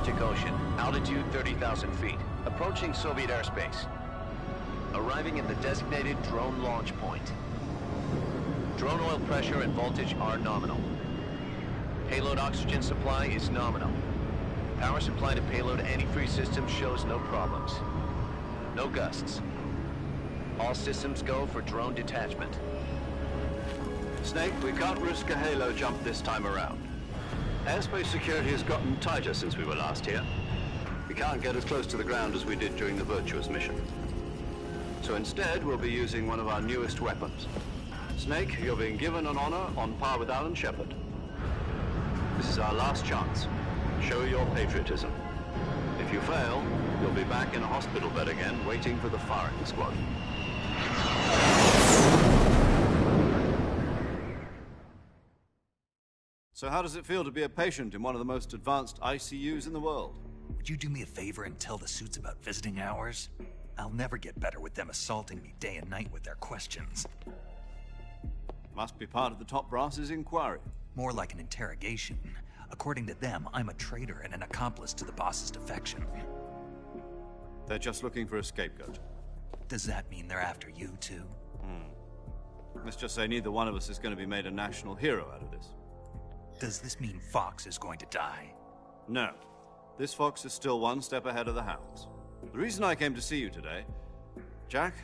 Arctic Ocean, altitude 30,000 feet, approaching Soviet airspace. Arriving at the designated drone launch point. Drone oil pressure and voltage are nominal. Payload oxygen supply is nominal. Power supply to payload antifreeze system shows no problems. No gusts. All systems go for drone detachment. Snake, we can't risk a halo jump this time around. Airspace security has gotten tighter since we were last here. We can't get as close to the ground as we did during the Virtuous mission. So instead, we'll be using one of our newest weapons. Snake, you're being given an honor on par with Alan Shepard. This is our last chance. Show your patriotism. If you fail, you'll be back in a hospital bed again, waiting for the firing squad. So how does it feel to be a patient in one of the most advanced ICUs in the world? Would you do me a favor and tell the suits about visiting hours? I'll never get better with them assaulting me day and night with their questions. Must be part of the top brass's inquiry. More like an interrogation. According to them, I'm a traitor and an accomplice to the boss's defection. They're just looking for a scapegoat. Does that mean they're after you, too? Let's just say neither one of us is going to be made a national hero out of this. Does this mean Fox is going to die? No. This fox is still one step ahead of the hounds. The reason I came to see you today, Jack,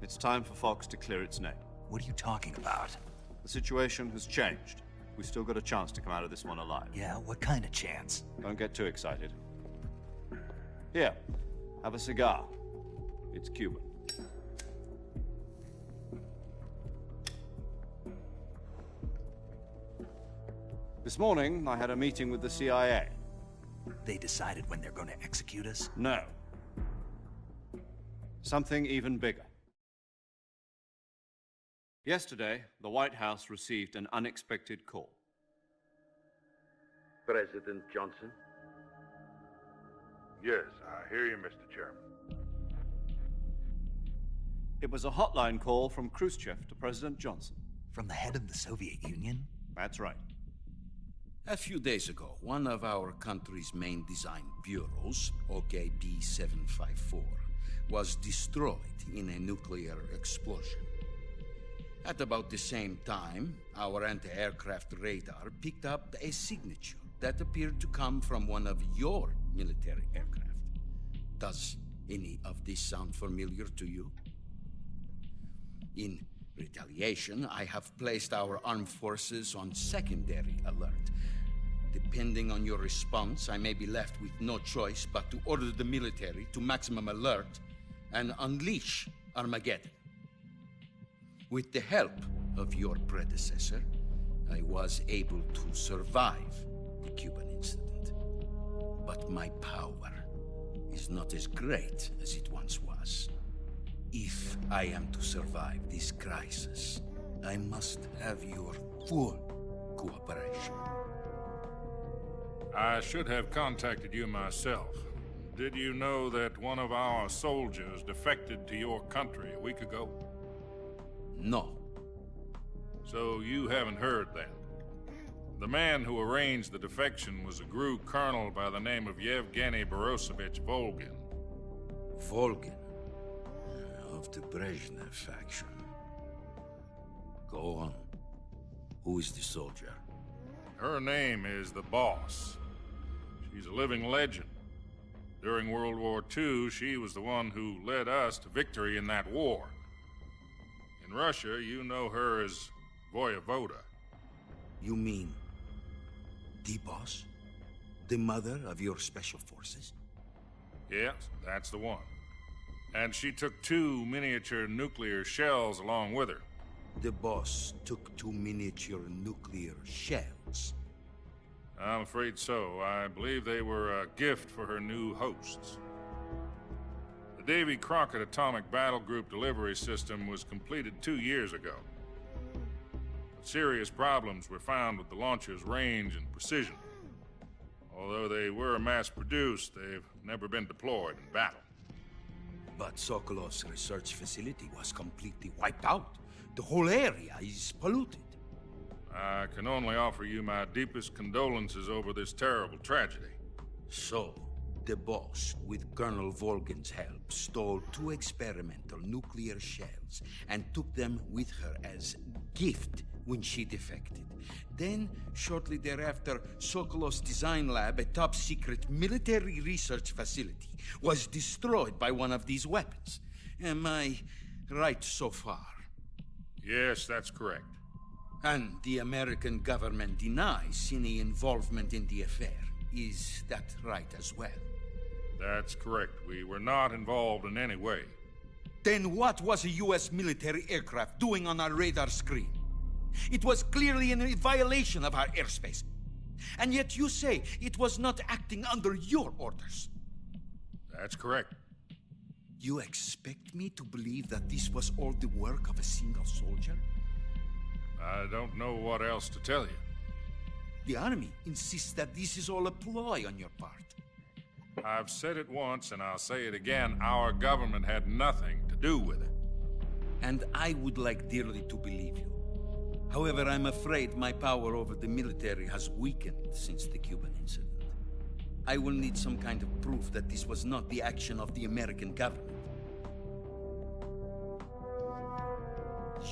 it's time for Fox to clear its name. What are you talking about? The situation has changed. We've still got a chance to come out of this one alive. Yeah, what kind of chance? Don't get too excited. Here, have a cigar. It's Cuban. This morning, I had a meeting with the CIA. They decided when they're going to execute us? No. Something even bigger. Yesterday, the White House received an unexpected call. President Johnson? Yes, I hear you, Mr. Chairman. It was a hotline call from Khrushchev to President Johnson. From the head of the Soviet Union? That's right. A few days ago, one of our country's main design bureaus, OKB 754, was destroyed in a nuclear explosion. At about the same time, our anti-aircraft radar picked up a signature that appeared to come from one of your military aircraft. Does any of this sound familiar to you? In retaliation, I have placed our armed forces on secondary alert. Depending on your response, I may be left with no choice but to order the military to maximum alert and unleash Armageddon. With the help of your predecessor, I was able to survive the Cuban incident. But my power is not as great as it once was. If I am to survive this crisis, I must have your full cooperation. I should have contacted you myself. Did you know that one of our soldiers defected to your country a week ago? No. So you haven't heard that. The man who arranged the defection was a GRU colonel by the name of Yevgeny Borosovich Volgin. Volgin, of the Brezhnev faction. Go on. Who is the soldier? Her name is the Boss. She's a living legend. During World War II, she was the one who led us to victory in that war. In Russia, you know her as Voyevoda. You mean the boss? The mother of your special forces? Yes, that's the one. And she took 2 miniature nuclear shells along with her. The boss took 2 miniature nuclear shells. I'm afraid so. I believe they were a gift for her new hosts. The Davy Crockett Atomic Battle Group delivery system was completed 2 years ago. But serious problems were found with the launcher's range and precision. Although they were mass-produced, they've never been deployed in battle. But Sokolov's research facility was completely wiped out. The whole area is polluted. I can only offer you my deepest condolences over this terrible tragedy. So, the boss, with Colonel Volgin's help, stole 2 experimental nuclear shells and took them with her as gift when she defected. Then, shortly thereafter, Sokolov's design lab, a top-secret military research facility, was destroyed by one of these weapons. Am I right so far? Yes, that's correct. And the American government denies any involvement in the affair. Is that right as well? That's correct. We were not involved in any way. Then what was a U.S. military aircraft doing on our radar screen? It was clearly in violation of our airspace. And yet you say it was not acting under your orders. That's correct. You expect me to believe that this was all the work of a single soldier? I don't know what else to tell you. The Army insists that this is all a ploy on your part. I've said it once, and I'll say it again. Our government had nothing to do with it. And I would like dearly to believe you. However, I'm afraid my power over the military has weakened since the Cuban incident. I will need some kind of proof that this was not the action of the American government.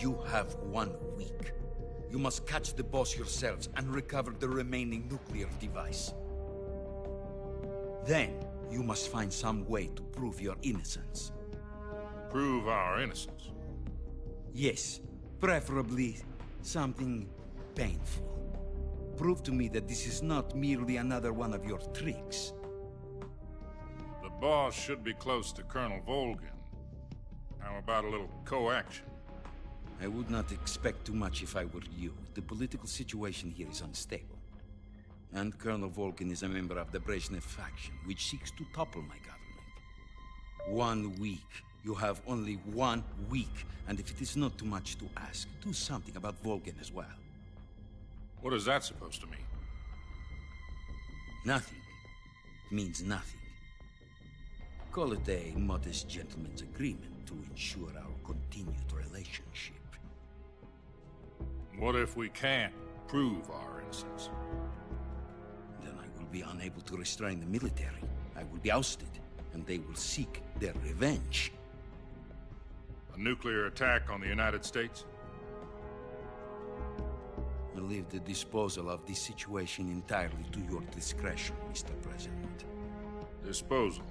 You have 1 week. You must catch the boss yourselves and recover the remaining nuclear device. Then, you must find some way to prove your innocence. Prove our innocence? Yes, preferably something painful. Prove to me that this is not merely another one of your tricks. The boss should be close to Colonel Volgin. How about a little co-action? I would not expect too much if I were you. The political situation here is unstable. And Colonel Volgin is a member of the Brezhnev faction, which seeks to topple my government. 1 week. You have only 1 week. And if it is not too much to ask, do something about Volgin as well. What is that supposed to mean? Nothing means nothing. Call it a modest gentleman's agreement to ensure our continued relationship. What if we can't prove our innocence? Then I will be unable to restrain the military. I will be ousted, and they will seek their revenge. A nuclear attack on the United States? I leave the disposal of this situation entirely to your discretion, Mr. President. Disposal?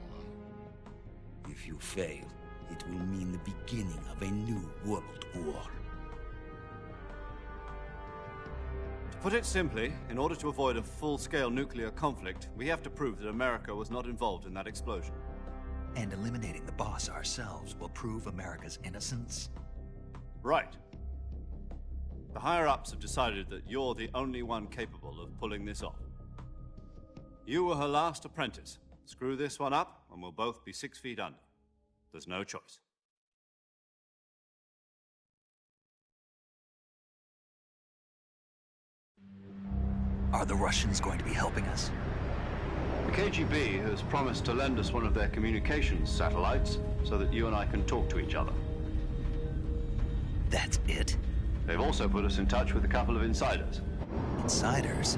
If you fail, it will mean the beginning of a new world war. To put it simply, in order to avoid a full-scale nuclear conflict, we have to prove that America was not involved in that explosion. And eliminating the boss ourselves will prove America's innocence? Right. The higher-ups have decided that you're the only one capable of pulling this off. You were her last apprentice. Screw this one up, and we'll both be 6 feet under. There's no choice. Are the Russians going to be helping us? The KGB has promised to lend us one of their communications satellites so that you and I can talk to each other. That's it? They've also put us in touch with a couple of insiders. Insiders?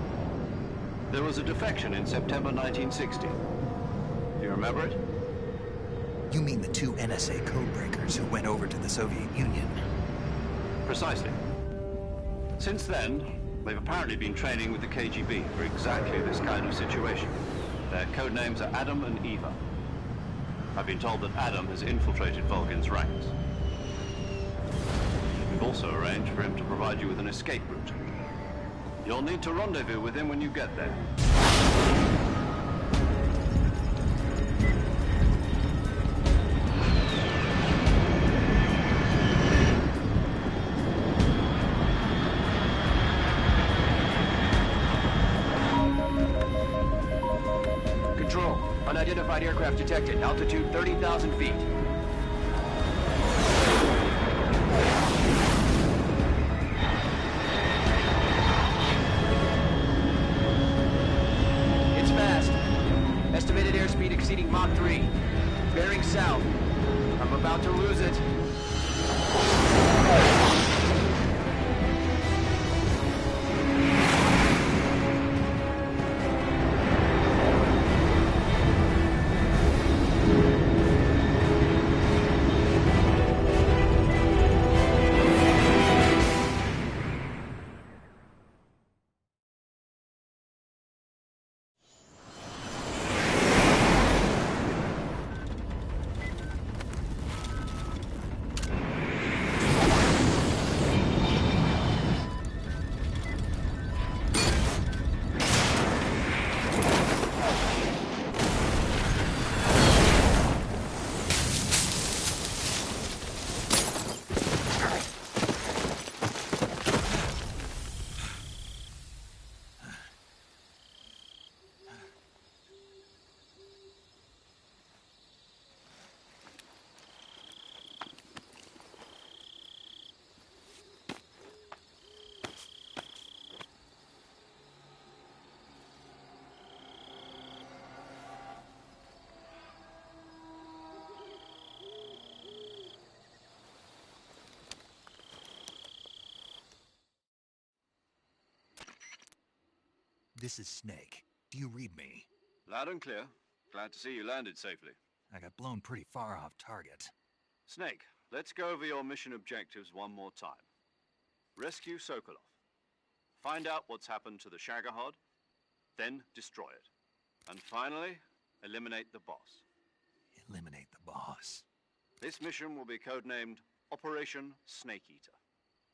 There was a defection in September 1960. Do you remember it? You mean the 2 NSA codebreakers who went over to the Soviet Union? Precisely. Since then, they've apparently been training with the KGB for exactly this kind of situation. Their code names are Adam and Eva. I've been told that Adam has infiltrated Volgin's ranks. We've also arranged for him to provide you with an escape route. You'll need to rendezvous with him when you get there. Control, unidentified aircraft detected. Altitude 30,000 feet. It's fast. Estimated airspeed exceeding Mach 3. Bearing south. I'm about to lose it. This is Snake. Do you read me? Loud and clear. Glad to see you landed safely. I got blown pretty far off target. Snake, let's go over your mission objectives one more time. Rescue Sokolov. Find out what's happened to the shadohog, then destroy it. And finally, eliminate the boss. Eliminate the boss. This mission will be codenamed Operation Snake Eater.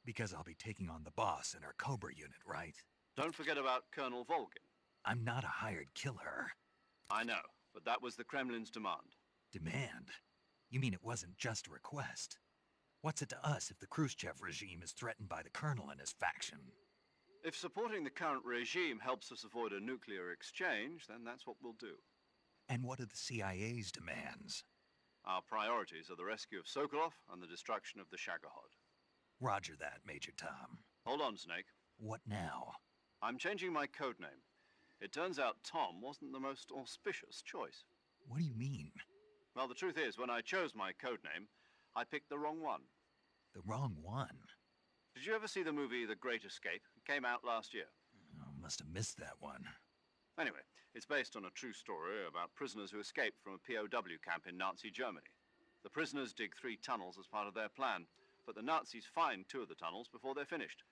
Because I'll be taking on the boss in our Cobra unit, right? Don't forget about Colonel Volgin. I'm not a hired killer. I know, but that was the Kremlin's demand. Demand? You mean it wasn't just a request? What's it to us if the Khrushchev regime is threatened by the Colonel and his faction? If supporting the current regime helps us avoid a nuclear exchange, then that's what we'll do. And what are the CIA's demands? Our priorities are the rescue of Sokolov and the destruction of the shadohog. Roger that, Major Tom. Hold on, Snake. What now? I'm changing my codename. It turns out Tom wasn't the most auspicious choice. What do you mean? Well, the truth is, when I chose my codename, I picked the wrong one. The wrong one? Did you ever see the movie The Great Escape? It came out last year. Oh, must have missed that one. Anyway, it's based on a true story about prisoners who escaped from a POW camp in Nazi Germany. The prisoners dig 3 tunnels as part of their plan, but the Nazis find 2 of the tunnels before they're finished.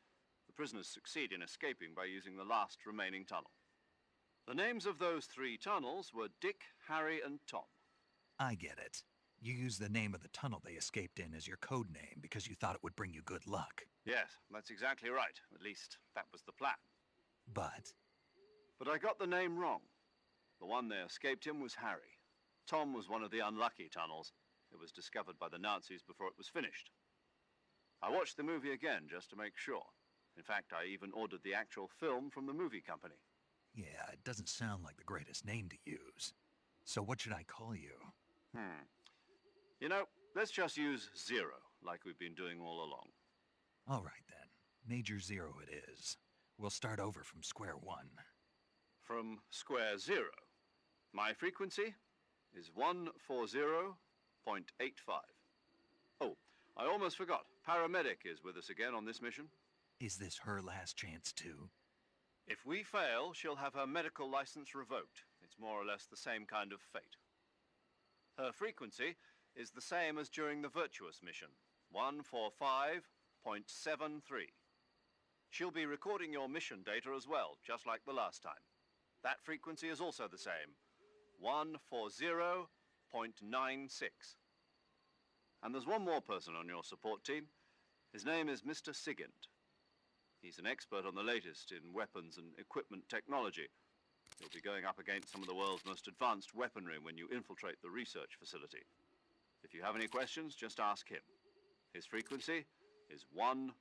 The prisoners succeed in escaping by using the last remaining tunnel. The names of those 3 tunnels were Dick, Harry, and Tom. I get it. You used the name of the tunnel they escaped in as your code name because you thought it would bring you good luck. Yes, that's exactly right. At least, that was the plan. But I got the name wrong. The one they escaped in was Harry. Tom was one of the unlucky tunnels. It was discovered by the Nazis before it was finished. I watched the movie again just to make sure. In fact, I even ordered the actual film from the movie company. yeah, it doesn't sound like the greatest name to use. So what should I call you? You know, let's just use Zero, like we've been doing all along. All right then. Major Zero it is. We'll start over from square one. From square 0. My frequency is 140.85. Oh, I almost forgot. Paramedic is with us again on this mission. Is this her last chance too? If we fail, she'll have her medical license revoked. It's more or less the same kind of fate. Her frequency is the same as during the Virtuous mission, 145.73. She'll be recording your mission data as well, just like the last time. That frequency is also the same, 140.96. And there's one more person on your support team. His name is Mr. Sigint. He's an expert on the latest in weapons and equipment technology. You'll be going up against some of the world's most advanced weaponry when you infiltrate the research facility. If you have any questions, just ask him. His frequency is 148.41.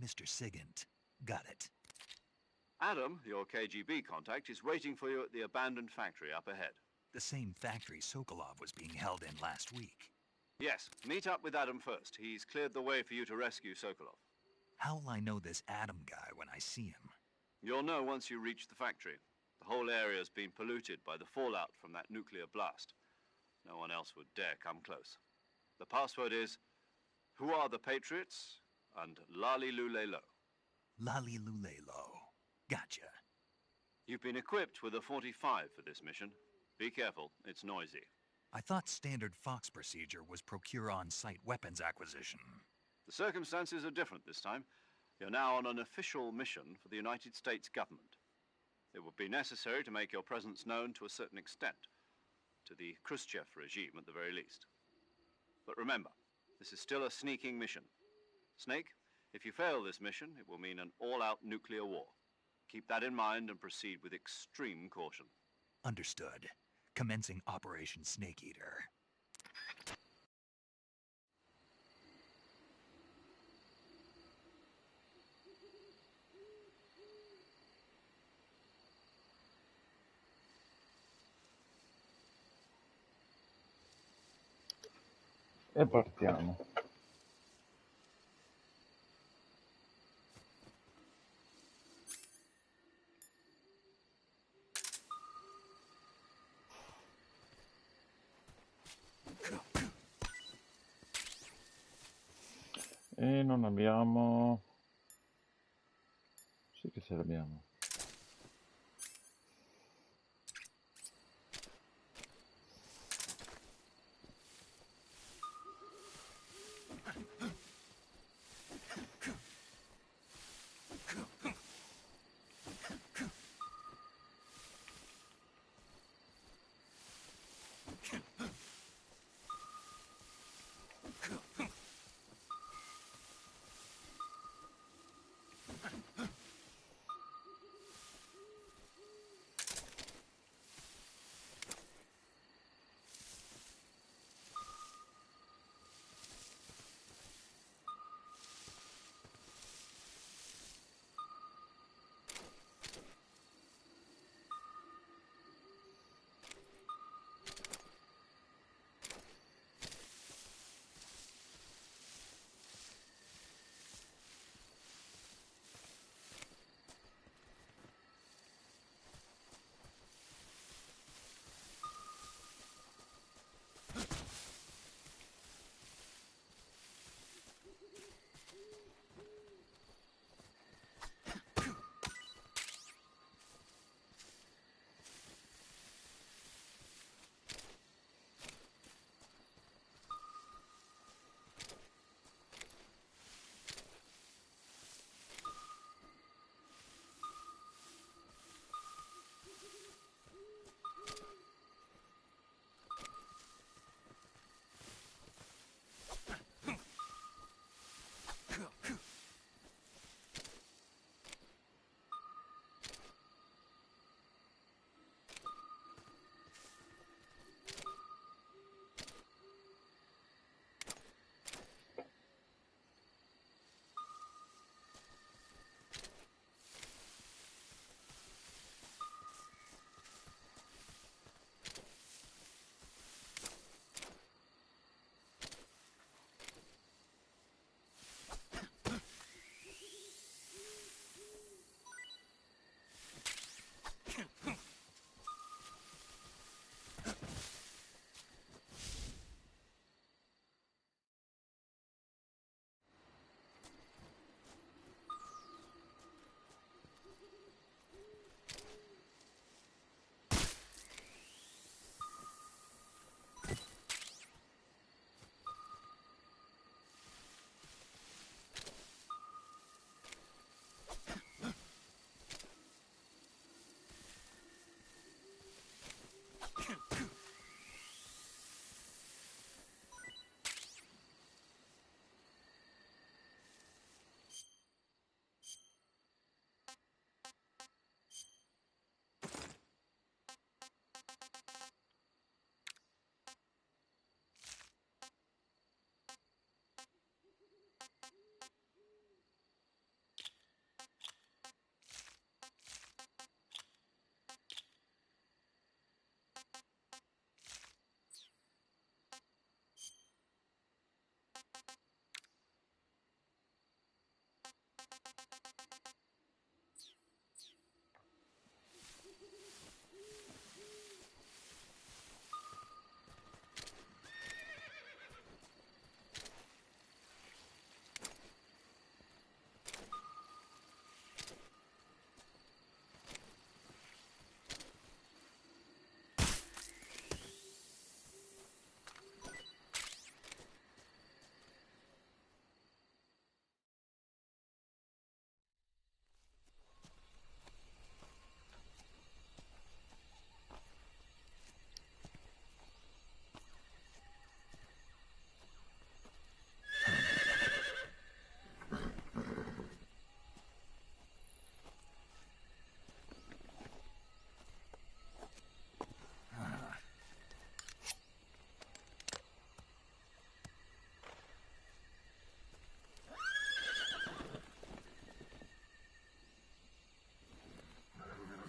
Mr. Sigint. Got it. Adam, your KGB contact, is waiting for you at the abandoned factory up ahead. The same factory Sokolov was being held in last week. Yes, meet up with Adam first. He's cleared the way for you to rescue Sokolov. How will I know this Adam guy when I see him? You'll know once you reach the factory. The whole area's been polluted by the fallout from that nuclear blast. No one else would dare come close. The password is, "Who are the Patriots?" and "Lali Lule Lo." Lali Lule Lo. Gotcha. You've been equipped with a 45 for this mission. Be careful, it's noisy. I thought standard Fox procedure was procure on-site weapons acquisition. The circumstances are different this time. You're now on an official mission for the United States government. It would be necessary to make your presence known to a certain extent, to the Khrushchev regime at the very least. But remember, this is still a sneaking mission. Snake, if you fail this mission, it will mean an all-out nuclear war. Keep that in mind and proceed with extreme caution. Understood. Commencing Operation Snake Eater. E partiamo. E non abbiamo ce l'abbiamo.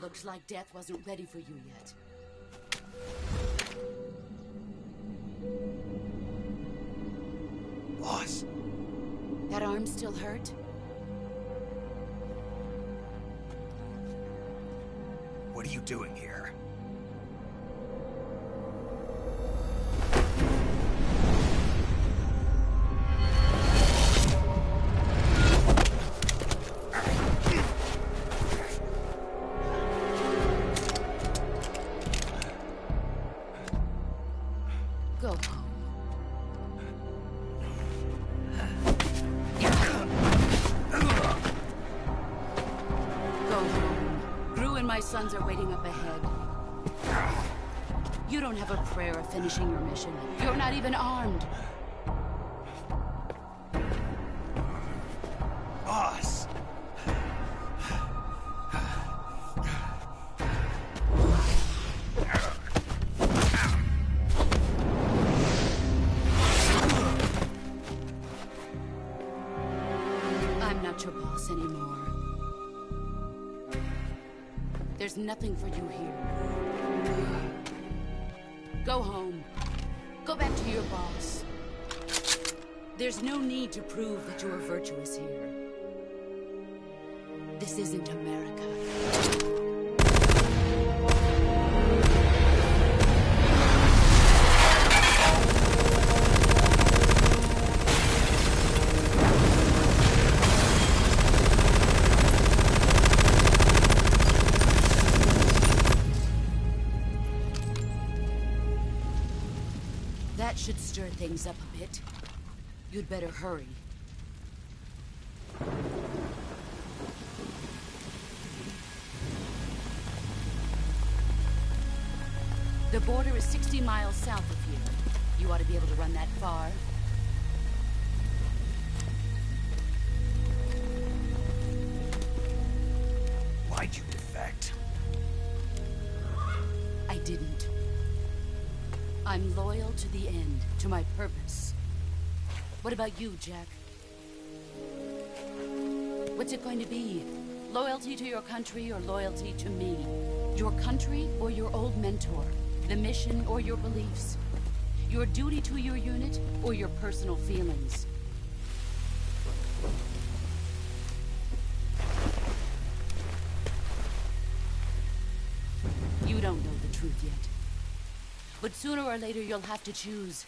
Looks like death wasn't ready for you yet. Boss. That arm still hurt? What are you doing here? My sons are waiting up ahead. You don't have a prayer of finishing your mission. You're not even armed. Boss! I'm not your boss anymore. There's nothing for you here. Go home. Go back to your boss. There's no need to prove that you are virtuous here. This isn't America. That should stir things up a bit. You'd better hurry. The border is 60 miles south of here. You ought to be able to run that far. Why'd you defect? I didn't. I'm loyal to the end, to my purpose. What about you, Jack? What's it going to be? Loyalty to your country or loyalty to me? Your country or your old mentor? The mission or your beliefs? Your duty to your unit or your personal feelings? You don't know the truth yet. But sooner or later you'll have to choose.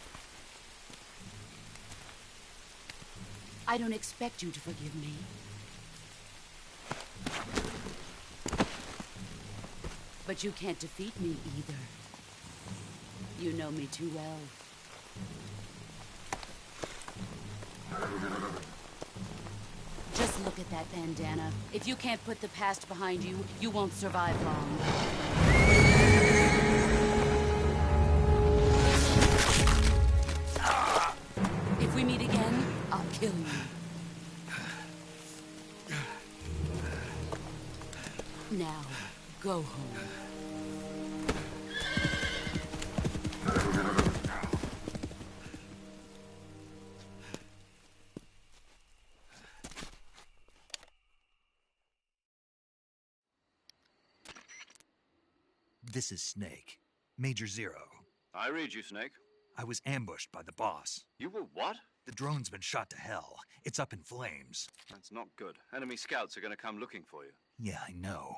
I don't expect you to forgive me. But you can't defeat me either. You know me too well. Just look at that bandana. If you can't put the past behind you, you won't survive long. If we meet again, I'll kill you. Now, go home. This is Snake. Major Zero. I read you, Snake. I was ambushed by the boss. You were what? The drone's been shot to hell. It's up in flames. That's not good. Enemy scouts are going to come looking for you. Yeah, I know.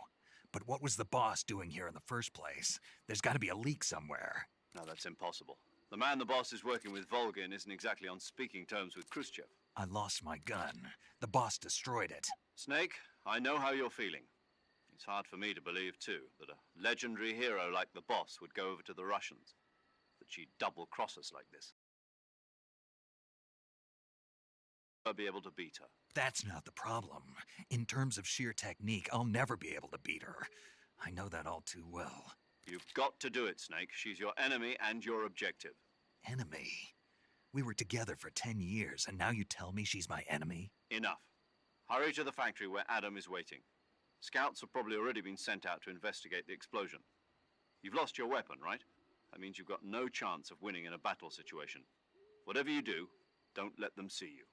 But what was the boss doing here in the first place? There's got to be a leak somewhere. No, that's impossible. The man the boss is working with, Volgin, isn't exactly on speaking terms with Khrushchev. I lost my gun. The boss destroyed it. Snake, I know how you're feeling. It's hard for me to believe, too, that a legendary hero like the boss would go over to the Russians. That she'd double-cross us like this. I'll be able to beat her. That's not the problem. In terms of sheer technique, I'll never be able to beat her. I know that all too well. You've got to do it, Snake. She's your enemy and your objective. Enemy? We were together for 10 years, and now you tell me she's my enemy? Enough. Hurry to the factory where Adam is waiting. Scouts have probably already been sent out to investigate the explosion. You've lost your weapon, right? That means you've got no chance of winning in a battle situation. Whatever you do, don't let them see you.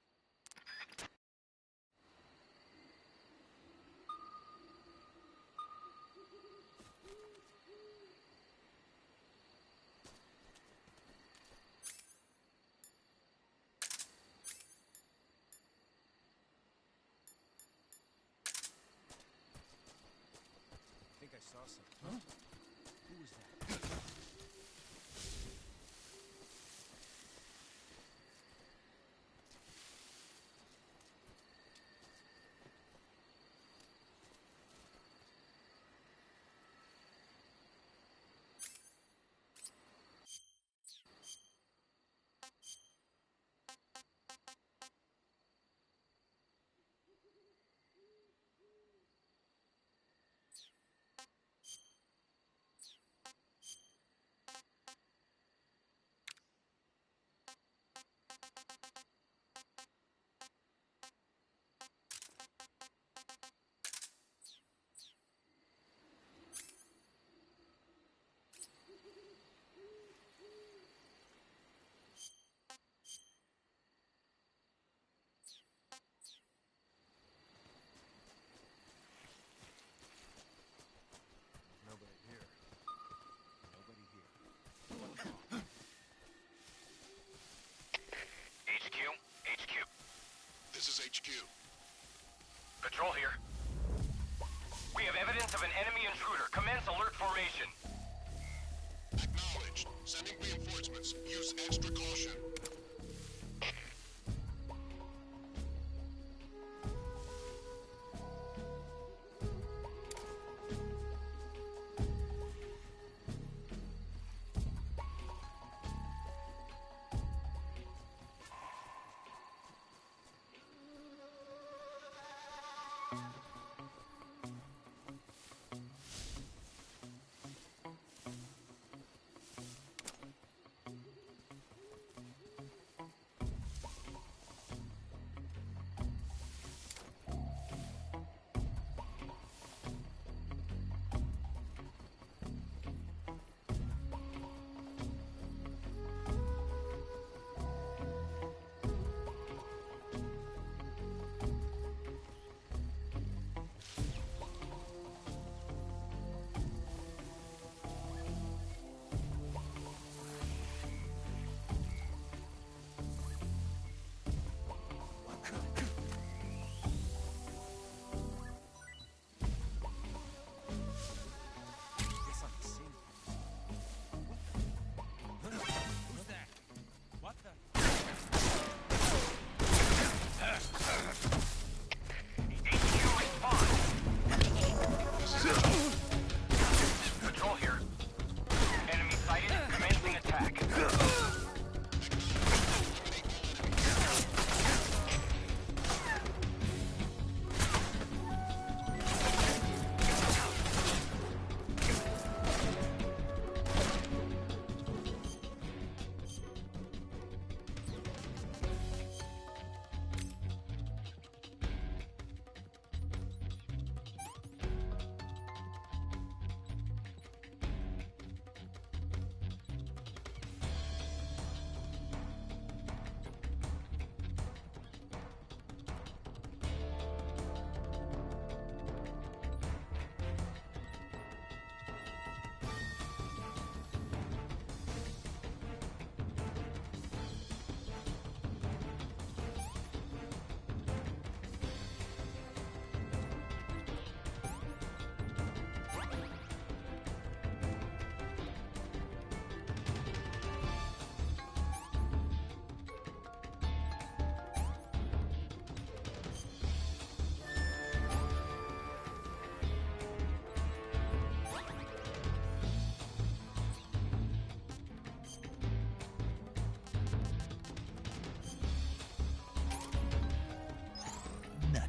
I think I saw something. Huh? Who was that? HQ. Patrol here. We have evidence of an enemy intruder. Commence alert formation. Acknowledged. Sending reinforcements. Use extra caution.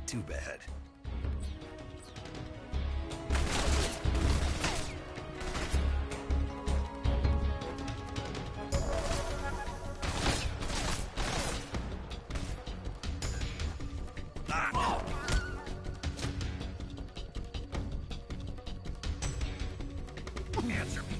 Too bad. Answer me.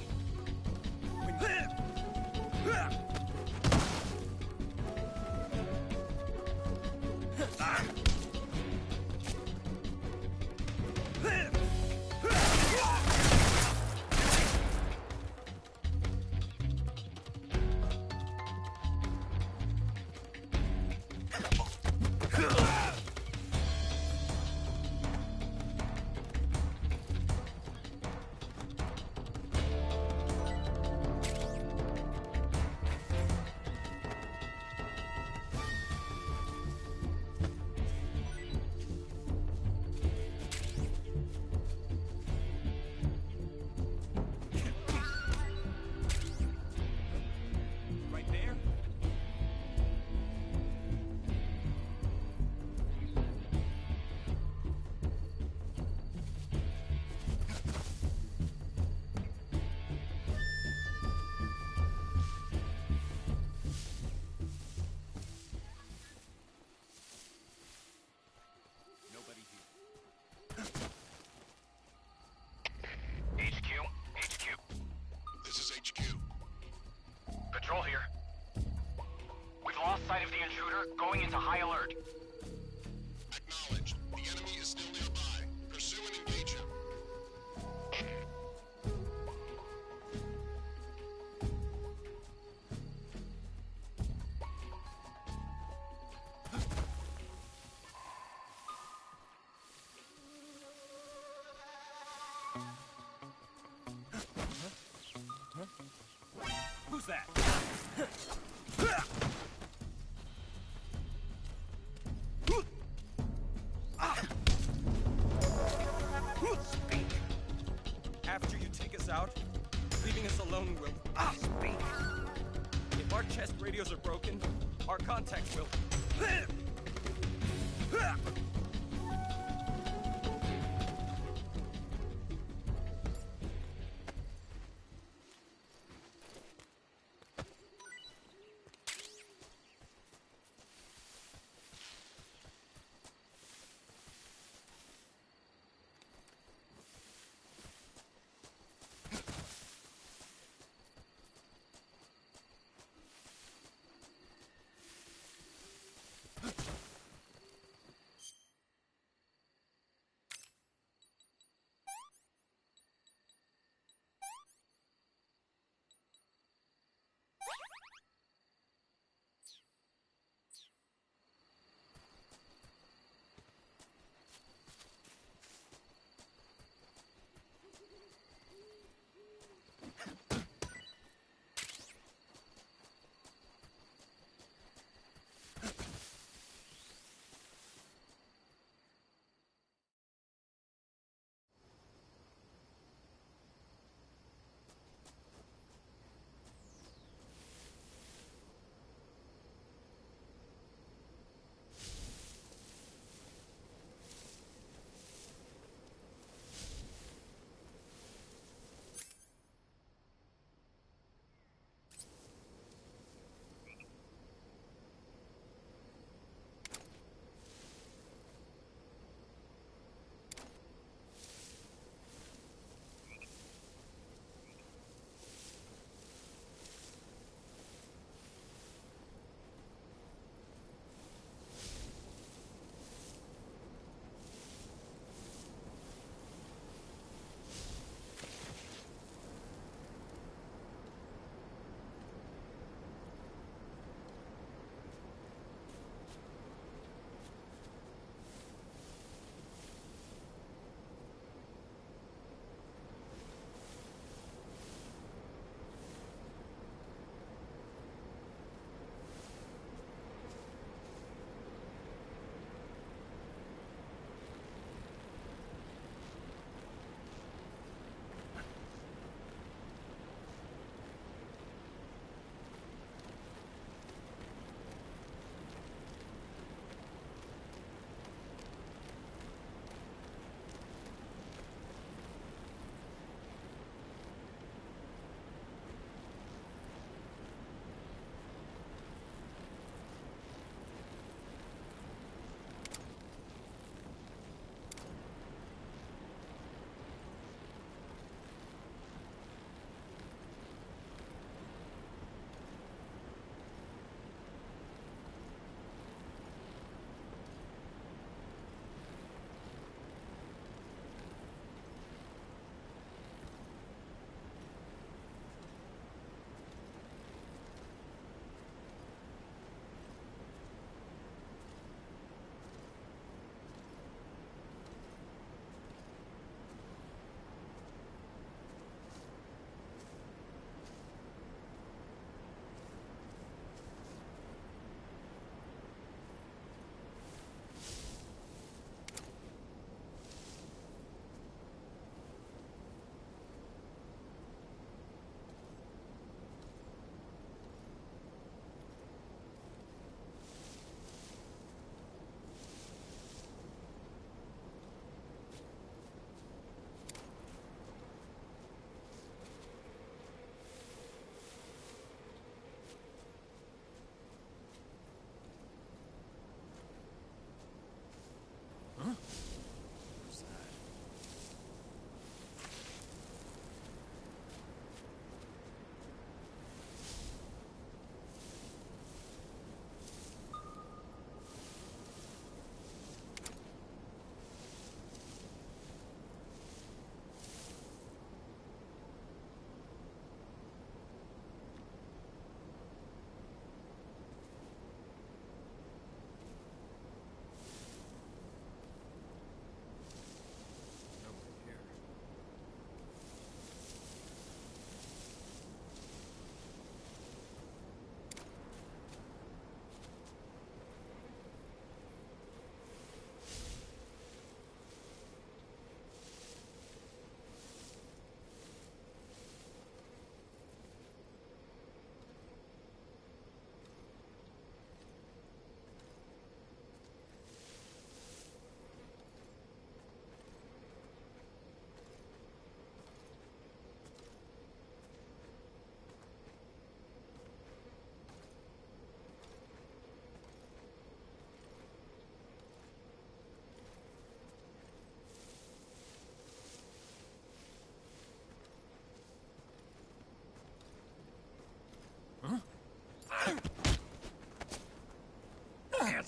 Patrol here. We've lost sight of the intruder, going into high alert. Acknowledged. The enemy is still nearby. Pursue and engage him. Who's that? Speak. After you take us out, leaving us alone will speak. If our chest radios are broken, our contacts will.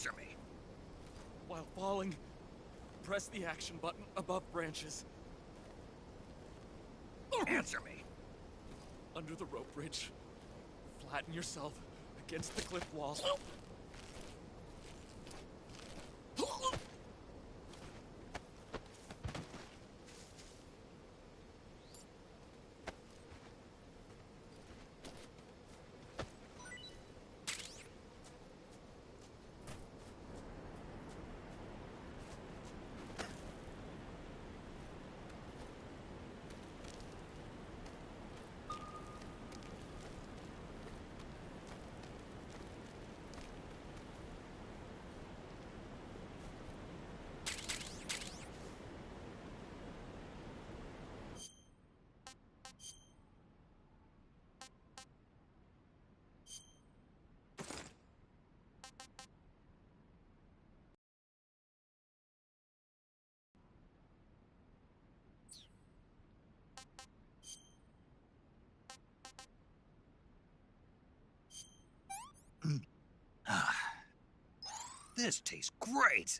Answer me. While falling, press the action button above branches. Answer me. Under the rope bridge, flatten yourself against the cliff wall. This tastes great!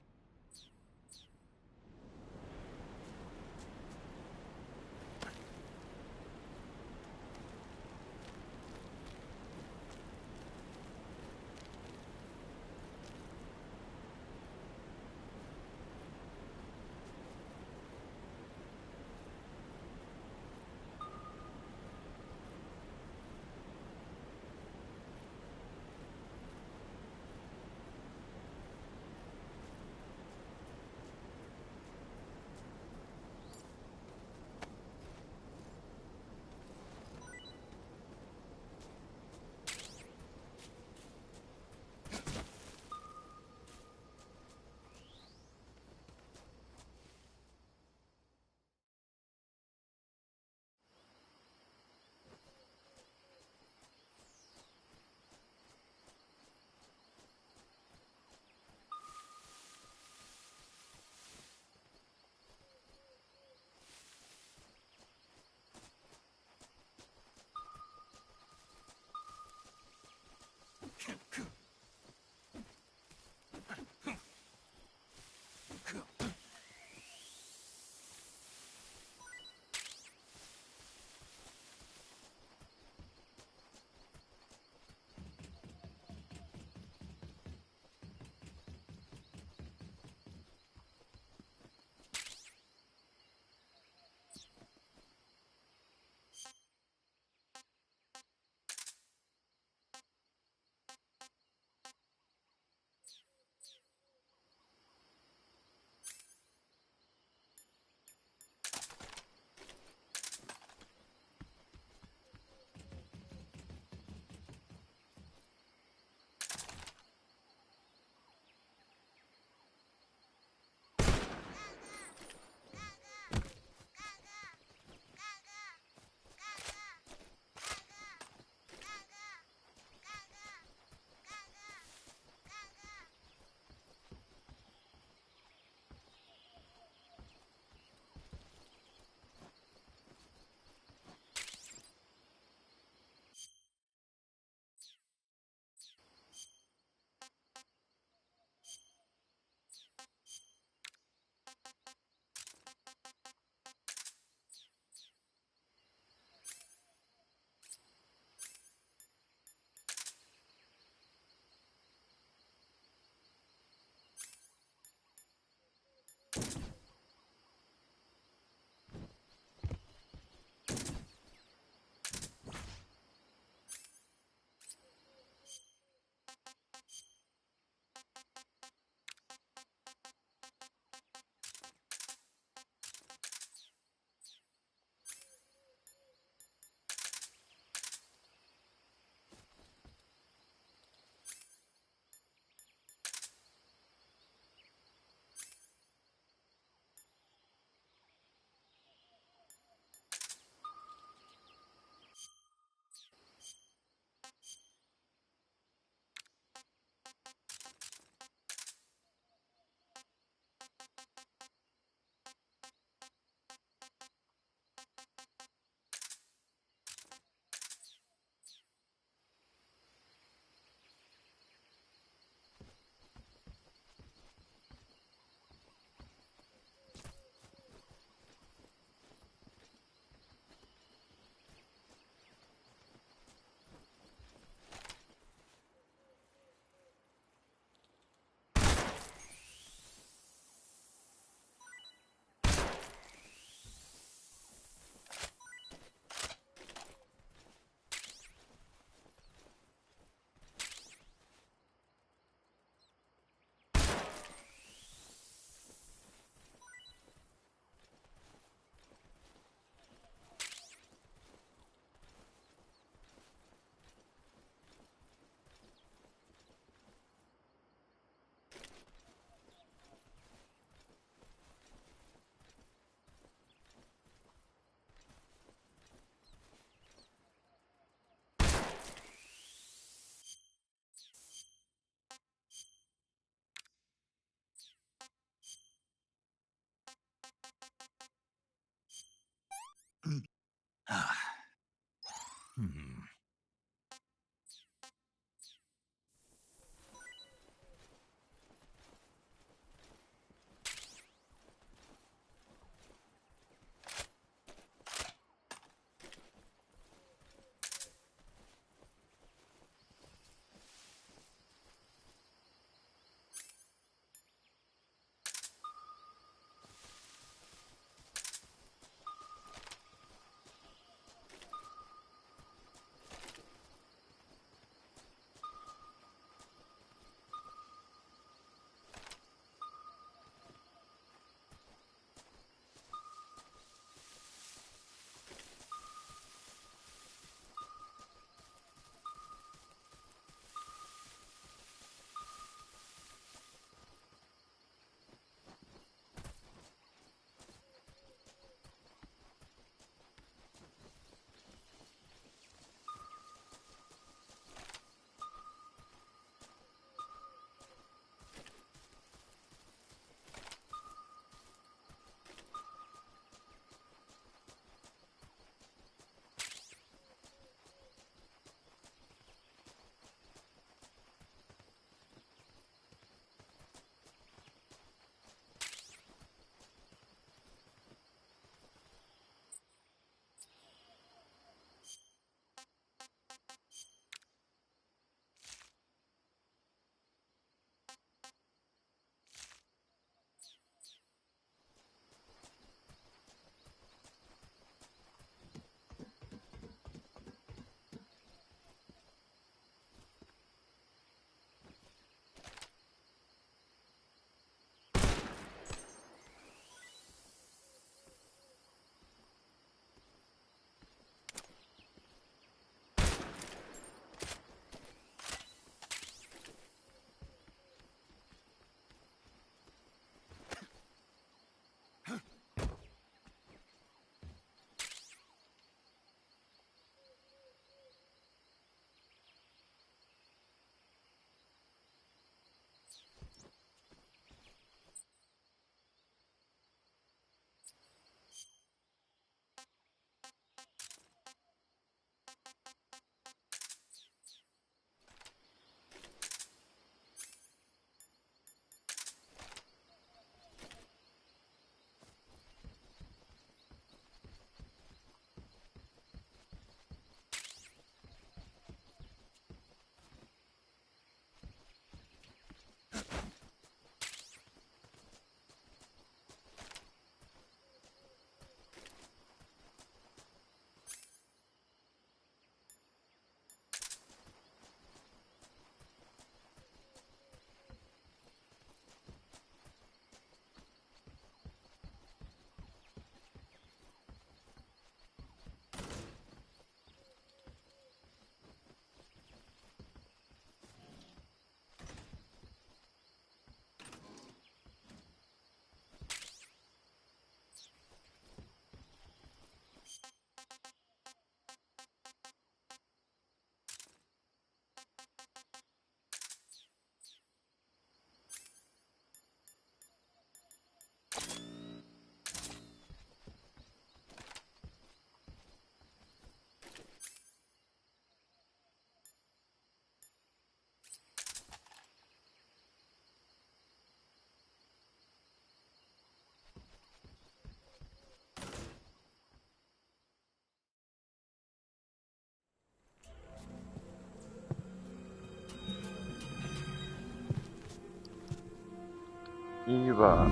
Iva.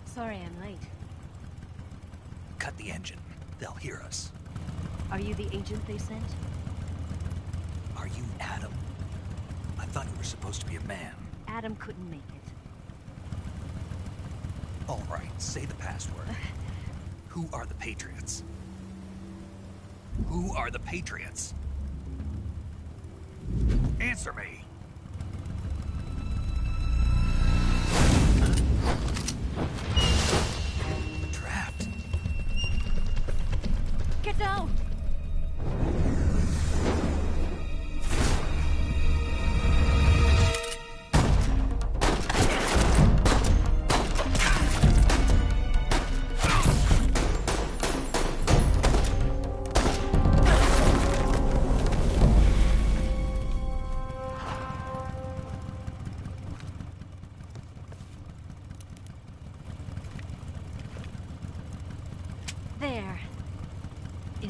Sorry I'm late. Cut the engine. They'll hear us. Are you the agent they sent? Are you Adam? I thought you were supposed to be a man. Adam couldn't make it. All right, say the password. Who are the Patriots? Who are the Patriots? Answer me! Trapped. Get down!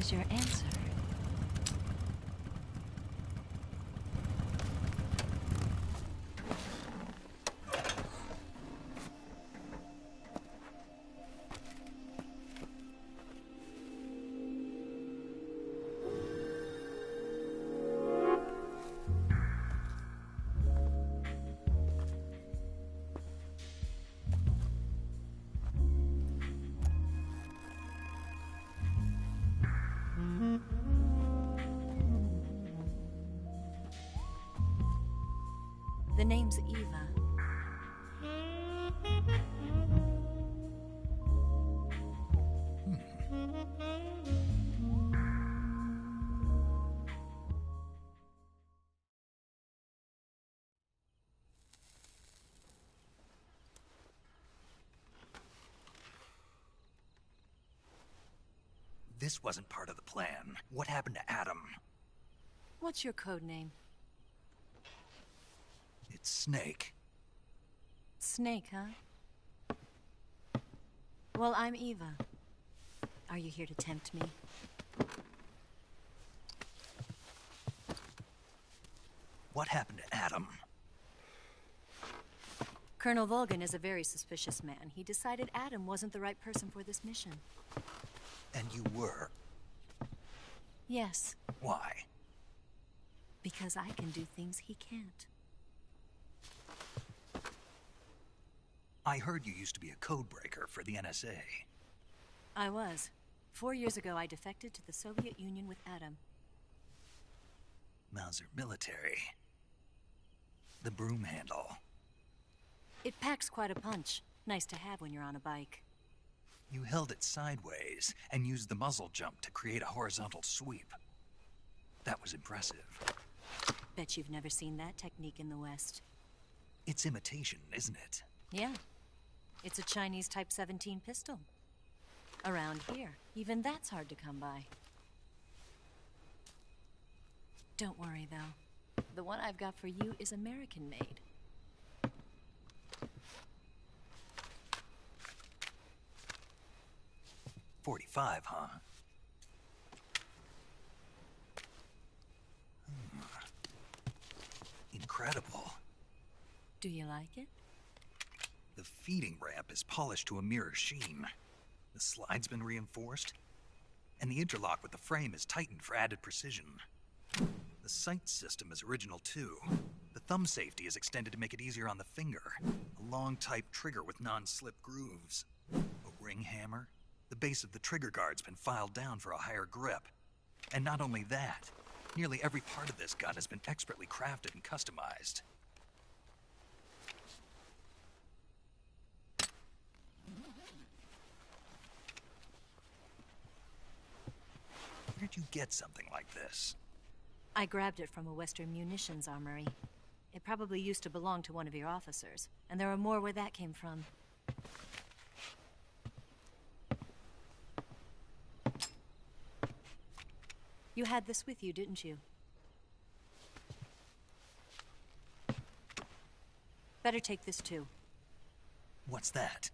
is your answer? The name's Eva. This wasn't part of the plan. What happened to Adam? What's your code name? It's Snake. Snake, huh? Well, I'm Eva. Are you here to tempt me? What happened to Adam? Colonel Volgan is a very suspicious man. He decided Adam wasn't the right person for this mission. And you were? Yes. Why? Because I can do things he can't. I heard you used to be a codebreaker for the NSA. I was. 4 years ago, I defected to the Soviet Union with Adam. Mauser military. The broom handle. It packs quite a punch. Nice to have when you're on a bike. You held it sideways and used the muzzle jump to create a horizontal sweep. That was impressive. Bet you've never seen that technique in the West. It's imitation, isn't it? Yeah. It's a Chinese Type 17 pistol. Around here, even that's hard to come by. Don't worry, though. The one I've got for you is American-made. .45, huh? Incredible. Do you like it? The feeding ramp is polished to a mirror sheen. The slide's been reinforced, and the interlock with the frame is tightened for added precision. The sight system is original too. The thumb safety is extended to make it easier on the finger. A long type trigger with non-slip grooves. A ring hammer. The base of the trigger guard's been filed down for a higher grip. And not only that, nearly every part of this gun has been expertly crafted and customized. Where'd you get something like this? I grabbed it from a Western munitions armory. It probably used to belong to one of your officers, and there are more where that came from. You had this with you, didn't you? Better take this too. What's that?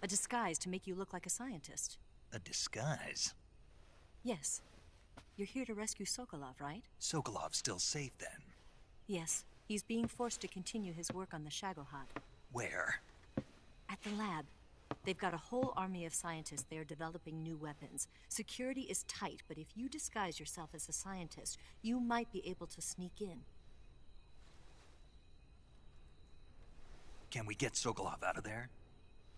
A disguise to make you look like a scientist. A disguise? Yes. You're here to rescue Sokolov, right? Sokolov's still safe then? Yes. He's being forced to continue his work on the shadohog. Where? At the lab. They've got a whole army of scientists there developing new weapons. Security is tight, but if you disguise yourself as a scientist, you might be able to sneak in. Can we get Sokolov out of there?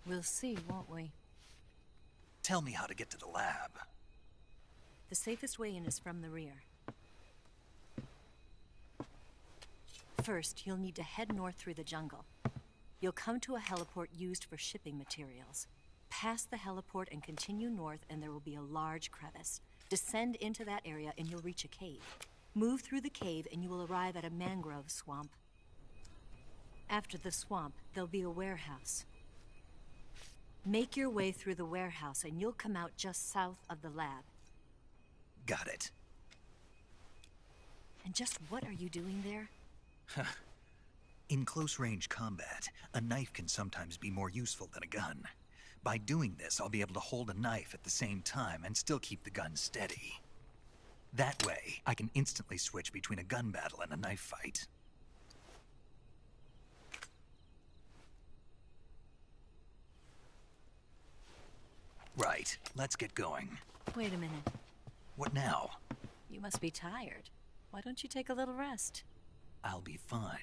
We'll see, won't we? Tell me how to get to the lab. The safest way in is from the rear. First, you'll need to head north through the jungle. You'll come to a heliport used for shipping materials. Pass the heliport and continue north, and there will be a large crevice. Descend into that area and you'll reach a cave. Move through the cave and you will arrive at a mangrove swamp. After the swamp, there'll be a warehouse. Make your way through the warehouse and you'll come out just south of the lab. Got it. And just what are you doing there? In close-range combat, a knife can sometimes be more useful than a gun. By doing this, I'll be able to hold a knife at the same time and still keep the gun steady. That way, I can instantly switch between a gun battle and a knife fight. Right, let's get going. Wait a minute. What now? You must be tired. Why don't you take a little rest? I'll be fine.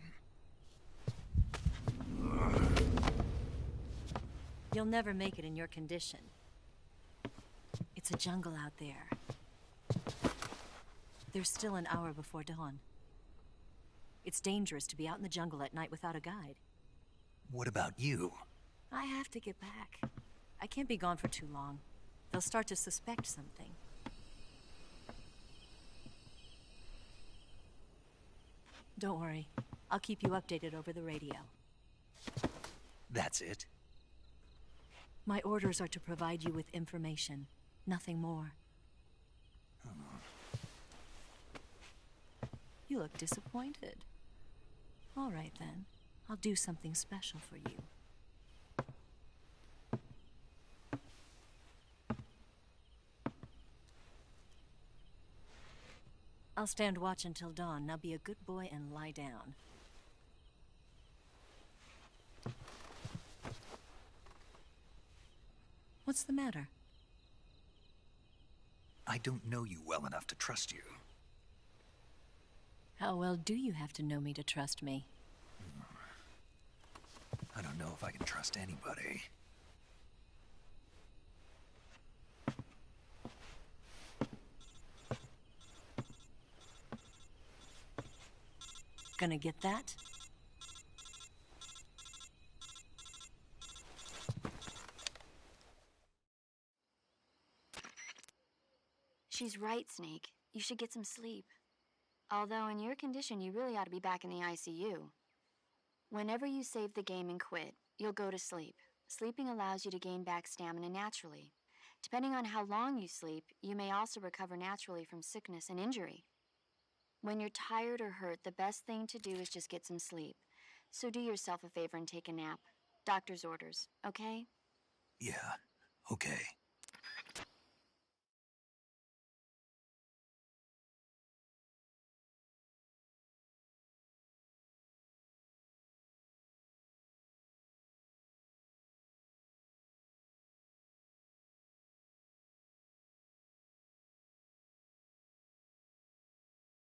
You'll never make it in your condition. It's a jungle out there. There's still an hour before dawn. It's dangerous to be out in the jungle at night without a guide. What about you? I have to get back. I can't be gone for too long. They'll start to suspect something. Don't worry. I'll keep you updated over the radio. That's it? My orders are to provide you with information. Nothing more. You look disappointed. All right, then. I'll do something special for you. I'll stand watch until dawn. Now be a good boy and lie down. What's the matter? I don't know you well enough to trust you. How well do you have to know me to trust me? I don't know if I can trust anybody. Gonna get that? She's right, Snake. You should get some sleep. Although in your condition, you really ought to be back in the ICU. Whenever you save the game and quit, you'll go to sleep. Sleeping allows you to gain back stamina naturally. Depending on how long you sleep, you may also recover naturally from sickness and injury. When you're tired or hurt, the best thing to do is just get some sleep. So do yourself a favor and take a nap. Doctor's orders, okay? Yeah, okay.